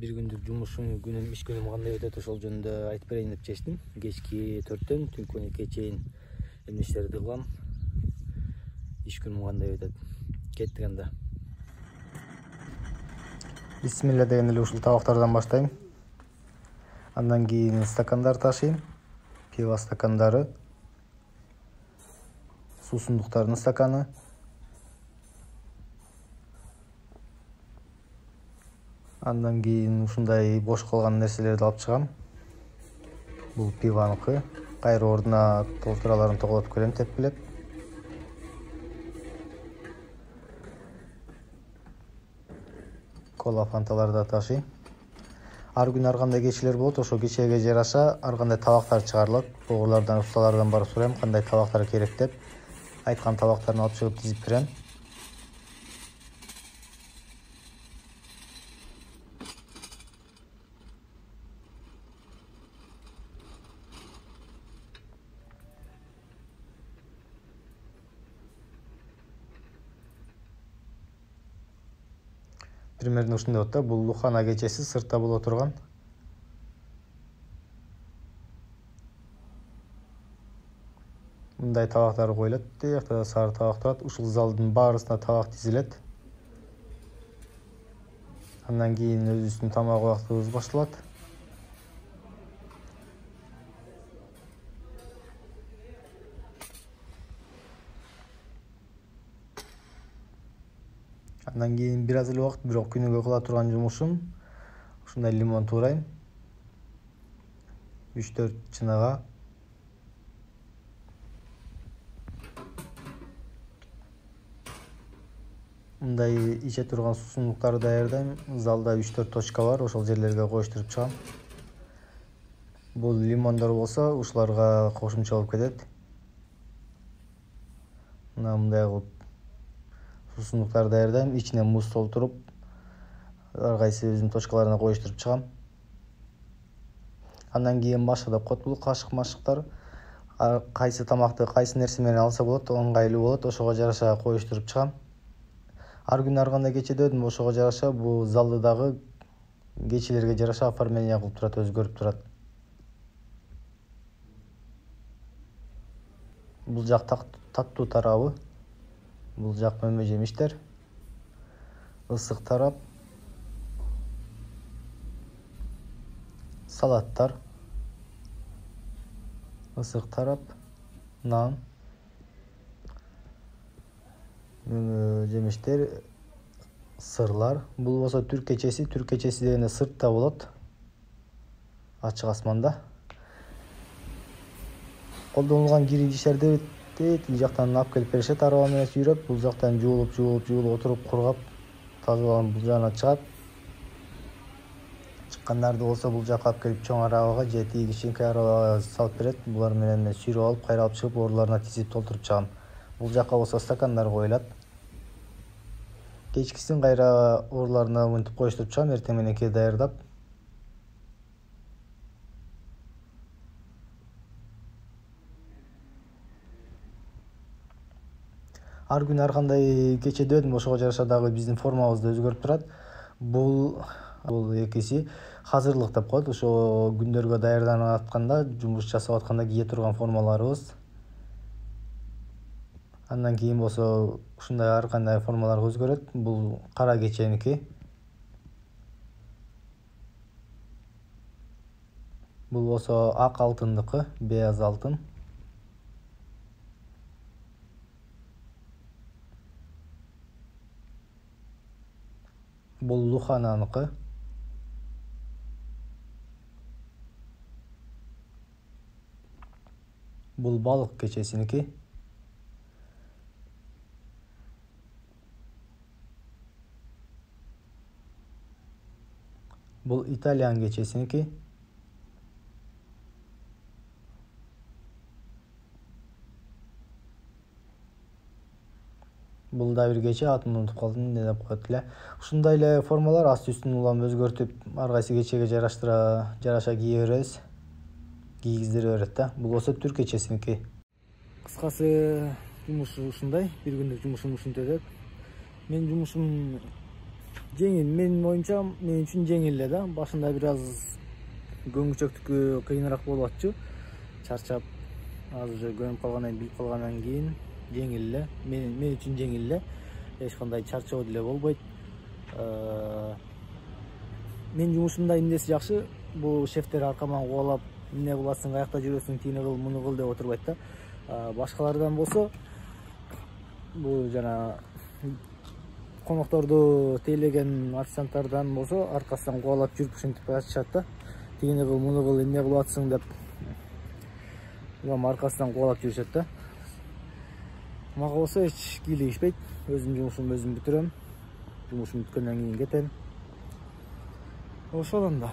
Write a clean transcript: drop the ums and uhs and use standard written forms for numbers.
Bir gündür günüm iş günüm kандай өтөт ошол жөнүндө айтып берейин деп чечтим. Кечки 4-төн түнкү 12-ге чейин эмне иштерди кылам. Иш күнүм кандай өтөт. Кеттик анда. Бисмилла деген эле ушул табактардан баштайм. Андан кийин стакандар ташыйм. Пиво стакандары, суусундуктардын стаканы, андан кийин ушундай бош калган нерселерди алып чыгам. Бул пивонуку. Кайра ордуна толтураларын тоголотуп келем тепкилеп. Кола, фанталарды да ташыйм. Ар күн ар кандай кечелер болот, ошол кечеге жараша ар кандай табактар чыгарылат. Поварлардан, усталардан барып сурайм кандай табактар керек деп. Айткан табактарын алып чыгып тизип берем. Примерно ушундай болот да. Бул Лухана кечеси сыртта боло турган. Мындай табактар коюлат, тиякта да сары табак турат. Ушул залдын баарысына табак тизилет. Андан кийин өзүбүздүн тамак убактыбыз башталат. Андан кийин бир аз эле убакыт, бирок күнүгө кыла турган жумушум ушундай лимон туурайм. 3-4 чынага. Мындай иче турган суусундуктарды даярдайм. Залда 3-4 точка бар, ошол жерлерге коюштуруп чыгам. Бул лимондор болсо, ушуларга кошумча болуп кетет. Мындай кылып суусундуктарды даярдайм, ичине муз толтуруп, ар кайсы өзүнүн точкаларына коюштуруп чыгам. Андан кийин машык деп коет бул кашык-машыктар. Кайсы тамакты кайсы нерсе менен алса болот, ыңгайлуу болот, ошого жараша коюштуруп чыгам. Ар күн ар кандай кечедебин, ошого жараша бул залды дагы кечелерге жараша оформление кылып турат, өзгөрүп турат. Бул жак таттуу тарабы. Бул жак мөмө жемиштер. Ысык тарап. Салаттар. Ысык тарап. Нан. Мөмө жемиштер. Сырлар. Бул болсо түрк кечеси. Түрк кечеси дегенде сыртта болот. Ачык асманда. Колдонулган кири идиштерди тил жактан алып келип беришет, араба менен сүйрөп, бул жактан жуулуп отуруп кургап, тазаланып бул жагына чыгат. Чыккандарды болсо бул жакка алып келип чоң арабага же тиги кичинекей арабага салып берет. Булар менен мен сүйрөп алып, кайра алып чыгып орларына тизип толтуруп чыгам. Бул жакка болсо стакандар коюлат. Кечкисин кайра орларына мынтип коюштуруп чыгам, эртең мененки даярдап. Ар күн ар кандай кечедебин, ошого жараша дагы биздин формабыз да өзгөрүп турат. Бул экиси азырлык деп коет. Ошо күндөргө даярданып атканда, жумуш жасап атканда кие турган формаларыбыз. Андан кийин болсо ушундай ар кандай формалар өзгөрөт. Бул кара кеченики. Бул болсо ак алтындыкы, бейаз алтын. Бул Лухананыкы. Бул балык кечесиники. Бул Италиан кечесиники. Бул да бир кече, атын унутуп калдым, эмне деп коет эле. Ушундай эле формалар асты-үстүн улам өзгөртүп, ар кайсы кечеге жараша кие беребиз. Кийгиздире берет да. Бул болсо түрк кечесиники. Кыскасы жумуш ушундай, бир күндүк жумушум ушинтип өтөт. Менин жумушум жеңил, менин оюмча мен үчүн жеңил эле да. Башында бир аз көңүчөктүкү кыйыныраак болуп атчу. Чарчап азыр уже көнүп калгандан билип калгандан кийин жеңил эле. Мен үчүн жеңил эле. Эч кандай чарчоо деле болбойт. Мен жумушумда эмнеси жакшы, бул шефтер аркаман кубалап, эмне кыласың, каякта жүрөсүң, тигини кыл, муну кыл деп отурбайт да. Башкалардан болсо, бул жана конокторду тейлеген официанттардан болсо, аркасынан кубалап жүрүп ушинтип ачышат да. Тигини кыл, муну кыл, эмне кылып атсың деп. Аркасынан кубалап жүрүшөт да. Мага болсо эч кийлигишпейт. Өзүм жумушумду өзүм бүтүрөм. Жумушум бүткөндөн кийин кетем. Ошол анда.